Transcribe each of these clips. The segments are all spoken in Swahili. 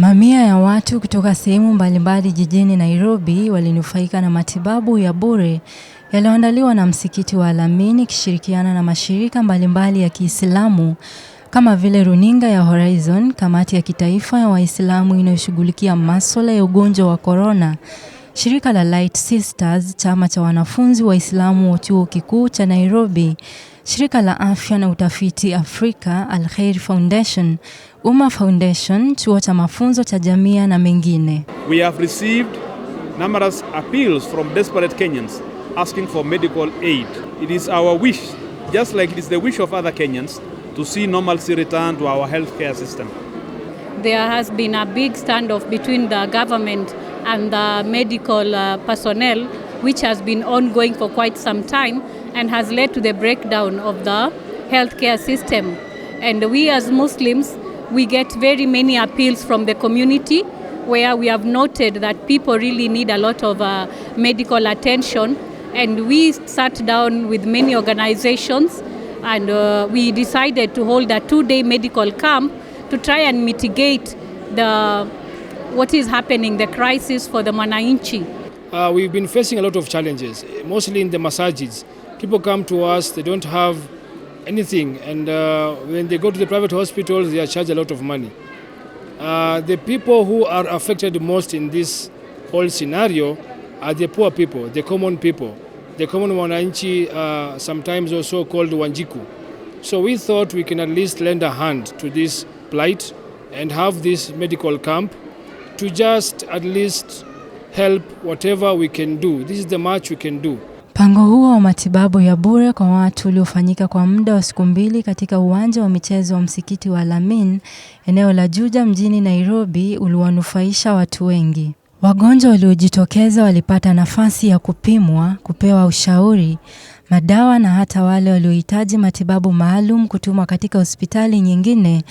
Mamia ya watu kutoka sehemu mbalimbali jijini Nairobi walinufaika na matibabu ya bure yaliyoandaliwa na msikiti wa Al-Amin ikishirikiana na mashirika mbalimbali ya Kiislamu kama vile runinga ya Horizon, kamati ya kitaifa ya Waislamu inayoshughulikia masuala ya ugonjwa wa corona, shirika la Light Sisters, chama cha wanafunzi Waislamu wa chuo kikuu cha Nairobi, shirika la afya na utafiti Afrika, Al Khair Foundation, Umma Foundation, chuo cha mafunzo cha jamii na mengine. We have received numerous appeals from desperate Kenyans asking for medical aid. It is our wish, just like it is the wish of other Kenyans, to see normalcy return to our healthcare system. There has been a big standoff between the government and the medical personnel, which has been ongoing for quite some time and has led to the breakdown of the healthcare system. And we as Muslims, we get very many appeals from the community where we have noted that people really need a lot of medical attention. And we sat down with many organizations and we decided to hold a 2-day medical camp to try and mitigate what is happening, the crisis for the Mwananchi. We've been facing a lot of challenges, mostly in the masajids. People come to us, they don't have anything, and when they go to the private hospitals, they are charged a lot of money. The people who are affected most in this whole scenario are the poor people, the common people. The common Mwananchi, sometimes also called Wanjiku. So we thought we can at least lend a hand to this plight and have this medical camp to just at least help whatever we can do. This is the much we can do. Mpango huo wa matibabu ya bure kwa watu uliofanyika kwa muda wa siku 2 katika uwanja wa michezo wa msikiti wa Al-Amin, eneo la Juja mjini Nairobi, uliwanufaisha watu wengi. Wagonjwa waliojitokeza walipata nafasi ya kupimwa, kupewa ushauri, madawa na hata wale waliohitaji matibabu maalum kutumwa katika hospitali nyingine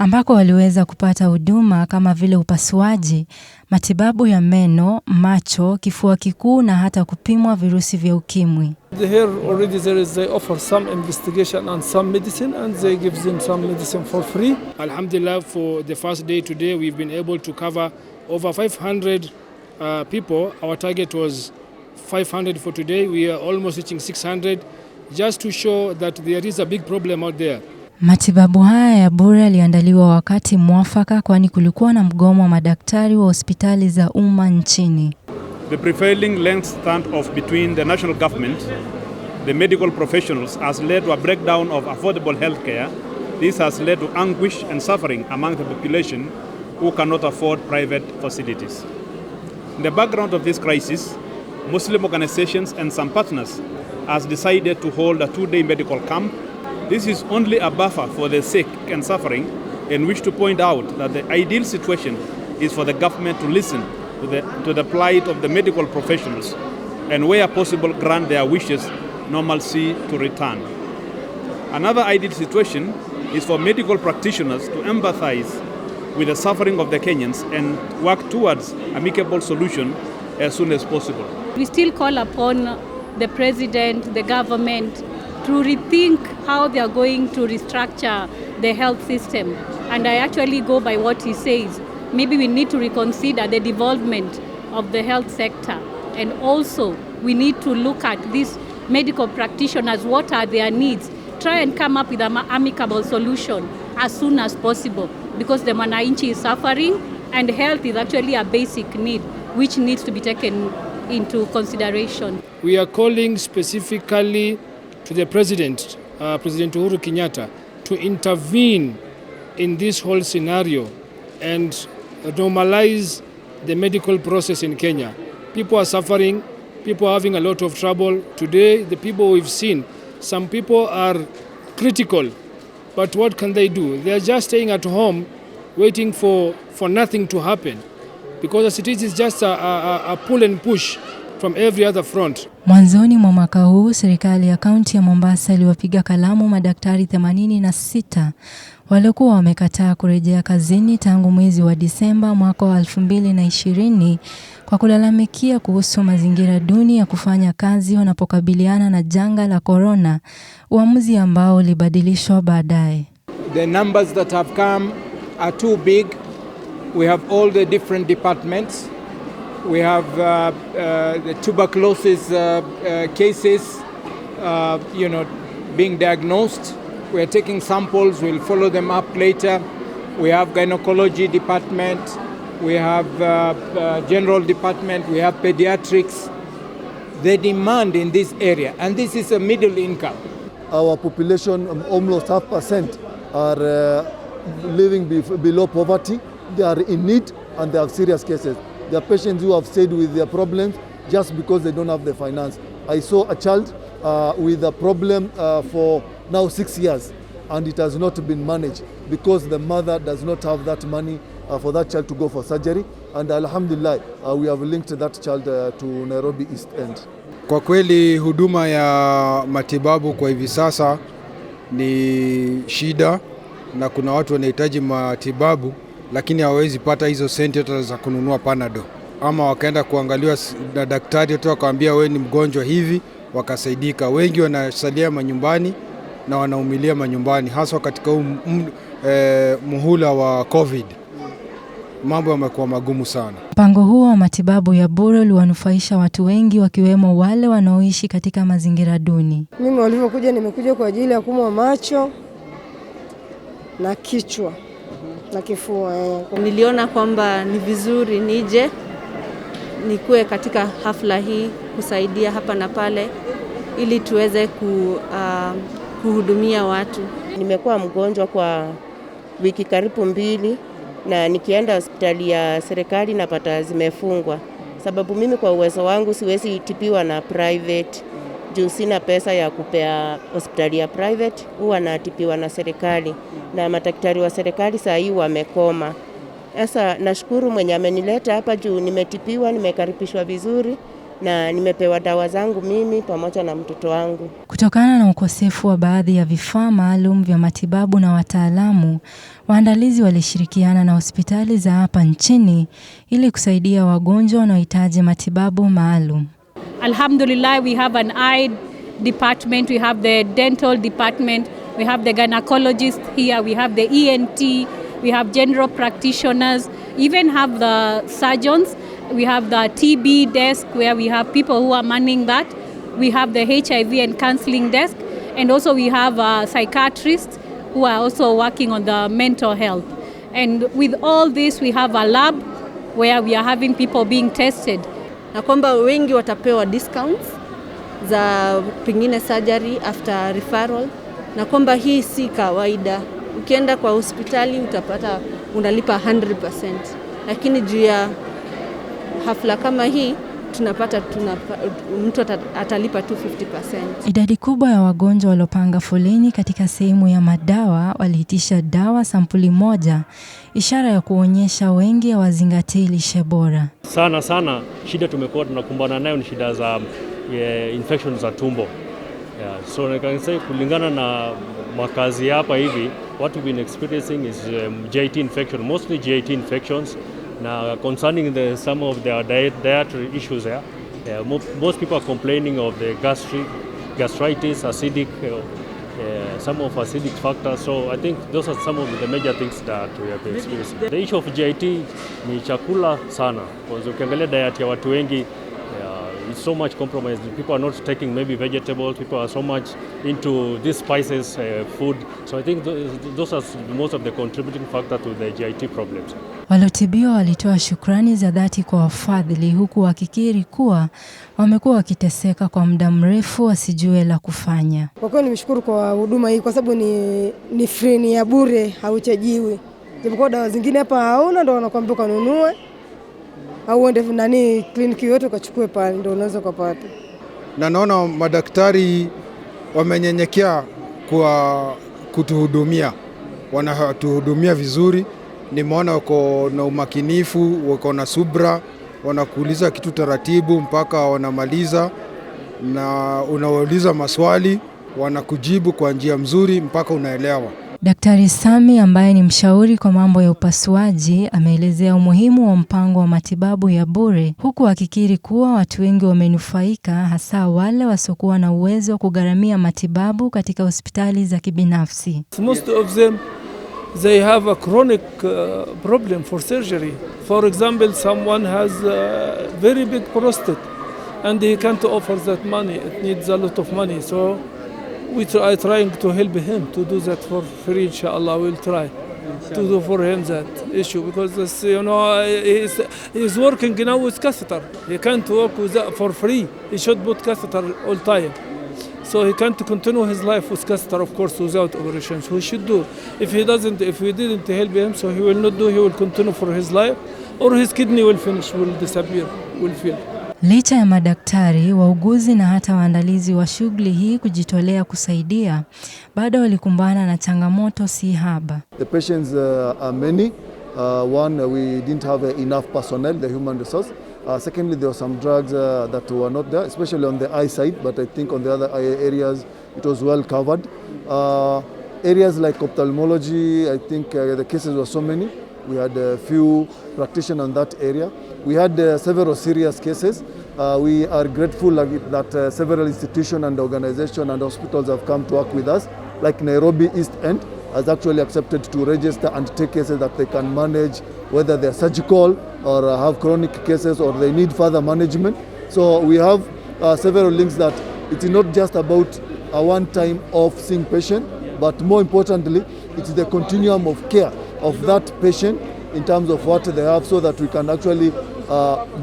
ambako waliweza kupata huduma kama vile upasuaji, matibabu ya meno, macho, kifua kikuu na hata kupimwa virusi vya ukimwi. Here already they offer some investigation and some medicine and they give them some medicine for free. Alhamdulillah, for the first day today we've been able to cover over 500 people. Our target was 500 for today. We are almost reaching 600, just to show that there is a big problem out there. Matibabu haya ya bure yaliandaliwa wakati mwafaka kwani kulikuwa na mgomo wa madaktari wa hospitali za umma nchini. The prevailing length standoff between the national government, the medical professionals, has led to a breakdown of affordable healthcare. This has led to anguish and suffering among the population who cannot afford private facilities. In the background of this crisis, Muslim organizations and some partners has decided to hold a 2-day medical camp. This is only a buffer for the sick and suffering, in which to point out that the ideal situation is for the government to listen to the plight of the medical professionals and where possible grant their wishes normalcy to return. Another ideal situation is for medical practitioners to empathize with the suffering of the Kenyans and work towards amicable solution as soon as possible. We still call upon the president, the government, to rethink how they are going to restructure the health system. And I actually go by what he says. Maybe we need to reconsider the development of the health sector. And also, we need to look at these medical practitioners, what are their needs, try and come up with an amicable solution as soon as possible, because the Mwananchi is suffering and health is actually a basic need which needs to be taken into consideration. We are calling specifically to the President, President Uhuru Kenyatta, to intervene in this whole scenario and normalize the medical process in Kenya. People are suffering, people are having a lot of trouble. Today, the people we've seen, some people are critical, but what can they do? They are just staying at home waiting for nothing to happen, because as it is just a pull and push from every other front. Mwanzoni mwa mwaka huu, serikali ya kaunti ya Mombasa iliwapiga kalamu madaktari 86 waliokuwa wamekataa kurejea kazini tangu mwezi wa Disemba mwaka wa 2020 kwa kulalamikia kuhusu mazingira duni ya kufanya kazi wanapokabiliana na janga la corona, uamuzi ambao ulibadilishwa baadaye. The numbers that have come are too big We have all the different departments. We have the tuberculosis cases, being diagnosed. We are taking samples. We'll follow them up later. We have gynecology department. We have general department. We have pediatrics. The demand in this area, and this is a middle income. Our population, almost 0.5%, are living below poverty. They are in need and they have serious cases. There are patients who have stayed with their problems just because they don't have the finance. I saw a child with a problem for now 6 years, and it has not been managed because the mother does not have that money for that child to go for surgery. And alhamdulillah, we have linked that child to Nairobi East End. Kwa kweli huduma ya matibabu kwa hivi sasa ni shida, na kuna watu wanahitaji matibabu lakini hawawezi pata hizo senti hata za kununua Panadol, ama wakaenda kuangaliwa na daktari tu akamwambia wewe ni mgonjwa hivi wakasaidika. Wengi wanasalia manyumbani na wanaumilia manyumbani, hasa katika muhula wa COVID. Mambo yamekuwa magumu sana. Mpango huo wa matibabu ya bure uliwanufaisha watu wengi, wakiwemo wale wanaoishi katika mazingira duni. Mimi walivyokuja, nimekuja kwa ajili ya kuumwa macho na kichwa na kifua. Niliona kwamba ni vizuri nije nikuwe katika hafla hii kusaidia hapa na pale ili tuweze kuhudumia watu. Nimekuwa mgonjwa kwa wiki karibu 2 na nikienda hospitali ya serikali napata zimefungwa. Sababu mimi kwa uwezo wangu siwezi tibiwa na private. Juu sina pesa ya kupea hospitali ya private, huwa natibiwa na serikali. Na madaktari wa serikali saa hii wamekoma. Sasa nashukuru mwenye amenileta hapa juu nimetibiwa, nimekaribishwa vizuri na nimepewa dawa zangu mimi pamoja na mtoto wangu. Kutokana na ukosefu wa baadhi ya vifaa maalum vya matibabu na wataalamu, waandalizi walishirikiana na hospitali za hapa nchini ili kusaidia wagonjwa wanaohitaji matibabu maalum. Alhamdulillah, we have an eye department, we have the dental department, we have the gynecologist here, we have the ENT, we have general practitioners, even have the surgeons. We have the TB desk where we have people who are manning that. We have the HIV and counseling desk, and also we have psychiatrists who are also working on the mental health. And with all this, we have a lab where we are having people being tested. Na kwamba wengi watapewa discounts za pengine surgery after referral, na kwamba hii si kawaida. Ukienda kwa hospitali utapata unalipa 100%, lakini juu ya hafla kama hii tunapata mtu atalipa tu 50%. Idadi kubwa ya wagonjwa waliopanga foleni katika sehemu ya madawa waliitisha dawa sampuli moja, ishara ya kuonyesha wengi hawazingatii lishe bora. Sana shida tumekuwa tunakumbana nayo ni shida za infection za tumbo. So I can say kulingana na makazi hapa hivi, what we've been experiencing is GIT infection, mostly GIT infections. Now, concerning some of the dietary issues there, most people are complaining of the gastritis, acidic, some of acidic factors. So I think those are some of the major things that we have experienced. The issue of GIT ni chakula sana, because ukiangalia diet ya watu wengi, it's so much compromised. People are not taking maybe vegetables. People are so much into these spices food. So I think those are most of the contributing factor to the GIT problems. Waliotibiwa walitoa shukrani za dhati kwa wafadhili, huku wakikiri kuwa wamekuwa wakiteseka kwa muda mrefu wasijue la kufanya. Kwa kweli nimeshukuru kwa huduma hii kwa sababu ni free, ni ya bure, hauchajiwi. Japokuwa dawa zingine hapa hauna, ndio wanakuambia kanunue au uende kliniki yote ukachukue pale ndio unaweza kupata. Na naona madaktari wamenyenyekea kwa kutuhudumia. Wanatuhudumia vizuri. Nimeona wako na umakinifu, wako na subra, wanakuuliza kitu taratibu mpaka wanamaliza, na unawauliza maswali, wanakujibu kwa njia mzuri mpaka unaelewa. Daktari Sami ambaye ni mshauri kwa mambo ya upasuaji ameelezea umuhimu wa mpango wa matibabu ya bure, huku akikiri kuwa watu wengi wamenufaika, hasa wale wasiokuwa na uwezo wa kugharamia matibabu katika hospitali za kibinafsi. Most of them they have a chronic problem for surgery. For example, someone has a very big prostate and he can't offer that money. It needs a lot of money. So we are trying to help him to do that for free, inshallah. We'll try to do for him that issue because this, he's working now with catheter. He can't work with that for free. He should put catheter all time. So he can't continue his life with catheter, of course, without operations. We should do. If we didn't help him, so he will not do. He will continue for his life, or his kidney will finish, will disappear, will fail. Licha ya madaktari, wauguzi na hata waandalizi wa shughuli hii kujitolea kusaidia, bado walikumbana na changamoto si haba. The patients are many. One, we didn't have enough personnel, the human resource. Secondly, there were some drugs that were not there, especially on the eye side, but I think on the other areas it was well covered. Areas like ophthalmology, I think the cases were so many. We had a few practitioners in that area. We had several serious cases. We are grateful that several institutions and organizations and hospitals have come to work with us, like Nairobi East End has actually accepted to register and take cases that they can manage, whether they're surgical or have chronic cases or they need further management. So we have several links that it's not just about a one-time of seeing patient, but more importantly, it's the continuum of care of that patient in terms of what they have, so that we can actually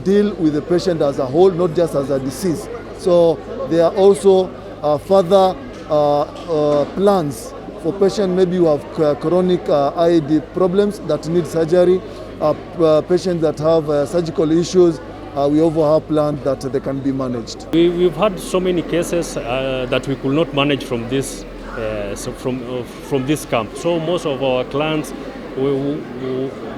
deal with the patient as a whole, not just as a disease. So there are also further plans for patients. Maybe you have chronic eye problems that need surgery, patients that have surgical issues. We also have plans that they can be managed. We've had so many cases that we could not manage from this from this camp. So most of our clients,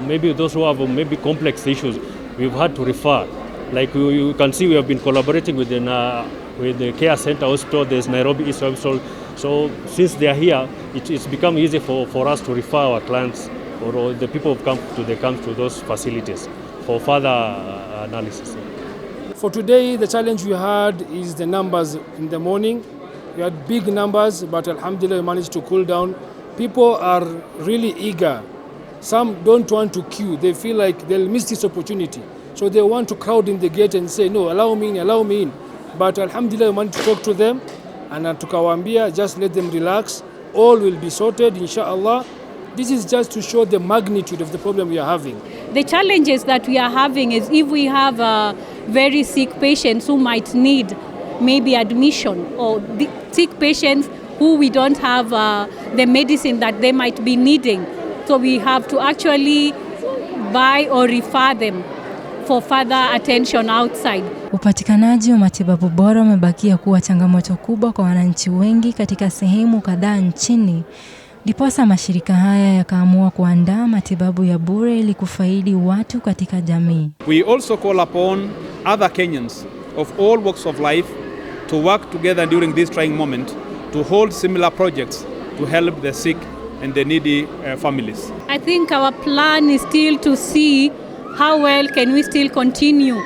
maybe those who have maybe complex issues, we've had to refer. Like you can see, we have been collaborating with the Care Center Hospital. There's Nairobi East Hospital. So since they are here, it's become easy for us to refer our clients or the people who come to the camps to those facilities for further analysis. For today, the challenge we had is the numbers in the morning. We had big numbers, but alhamdulillah, we managed to cool down. People are really eager. Some don't want to queue. They feel like they'll miss this opportunity. So they want to crowd in the gate and say, no, allow me in. But alhamdulillah, we managed to talk to them. And tukawambia, just let them relax. All will be sorted, inshallah. This is just to show the magnitude of the problem we are having. The challenges that we are having is if we have very sick patients who might need maybe admission, or the sick patients who we don't have the medicine that they might be needing. So we have to actually buy or refer them for further attention outside. Upatikanaji wa matibabu bora umebakia kuwa changamoto kubwa kwa wananchi wengi katika sehemu kadhaa nchini. Ndiposa mashirika haya yakaamua kuandaa matibabu ya bure ili kufaidi watu katika jamii. We also call upon other Kenyans of all walks of life to work together during this trying moment to hold similar projects to help the sick and the needy families. I think our plan is still to see how well can we still continue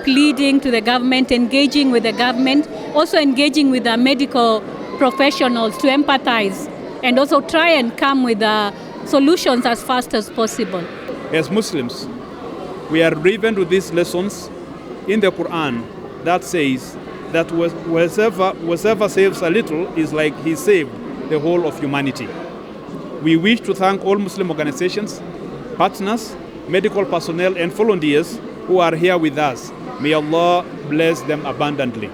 pleading to the government, engaging with the government, also engaging with the medical professionals to empathize and also try and come with solutions as fast as possible. As Muslims, we are driven to these lessons in the Quran that says that whoever saves a little is like he saved the whole of humanity. We wish to thank all Muslim organizations, partners, medical personnel and volunteers who are here with us. May Allah bless them abundantly.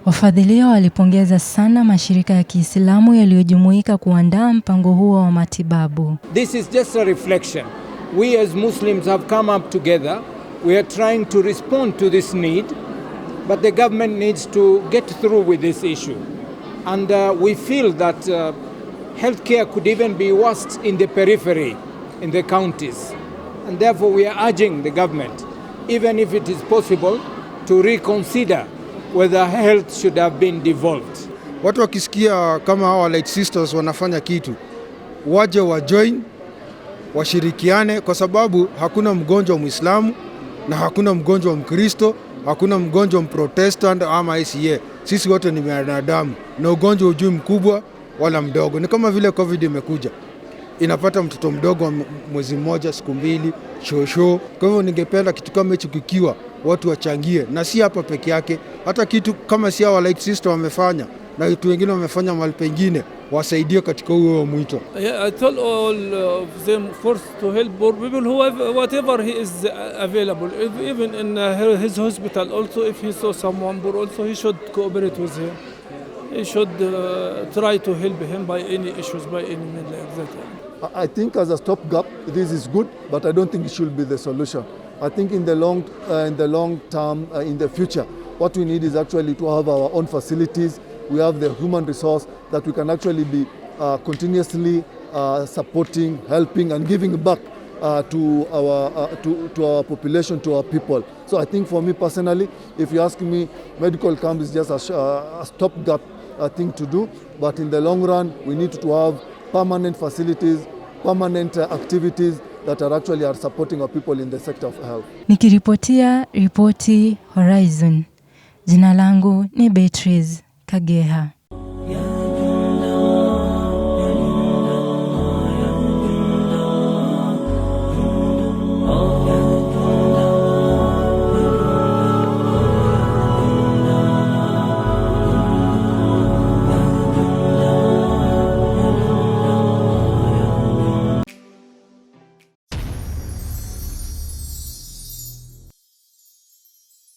Wafadhiliwa walipongeza sana mashirika ya Kiislamu yaliyojumuika kuandaa mpango huo wa matibabu. This is just a reflection. We as Muslims have come up together. We are trying to respond to this need, but the government needs to get through with this issue. And we feel that healthcare could even be worse in the periphery, in the counties. And therefore we are urging the government, even if it is possible, to reconsider whether health should have been devolved. Watu wakisikia kama hawa Light Sisters wanafanya kitu, waje wa join, washirikiane, kwa sababu hakuna mgonjwa Muislamu na hakuna mgonjwa Mkristo, hakuna mgonjwa Mprotestant ama ICA. Sisi wote ni binadamu na ugonjwa hujui mkubwa wala mdogo. Ni kama vile COVID imekuja. inapata mtoto mdogo wa mwezi mmoja, siku mbili, shosho. Kwa hivyo ningependa kitu kama hicho kikiwa watu wachangie, na si hapa peke yake, hata kitu kama si hawa like sister wamefanya na watu wengine wamefanya mahali pengine, wasaidie katika huo mwito. Yeah, I tell all of them first to help poor people whatever he is available, even in his hospital also. If he saw someone poor also, he should cooperate with him. He should try to help him by any issues, by any means like that. I think as a stopgap, this is good, but I don't think it should be the solution. I think in the long term, in the future, what we need is actually to have our own facilities. We have the human resource that we can actually be continuously supporting, helping, and giving back to our population, to our people. So I think for me personally, if you ask me, medical camp is just a stopgap thing to do. But in the long run, we need to have permanent facilities, permanent activities that are actually supporting our people in the sector of health. Nikiripotia ripoti Horizon. Jina langu ni Beatrice Kageha.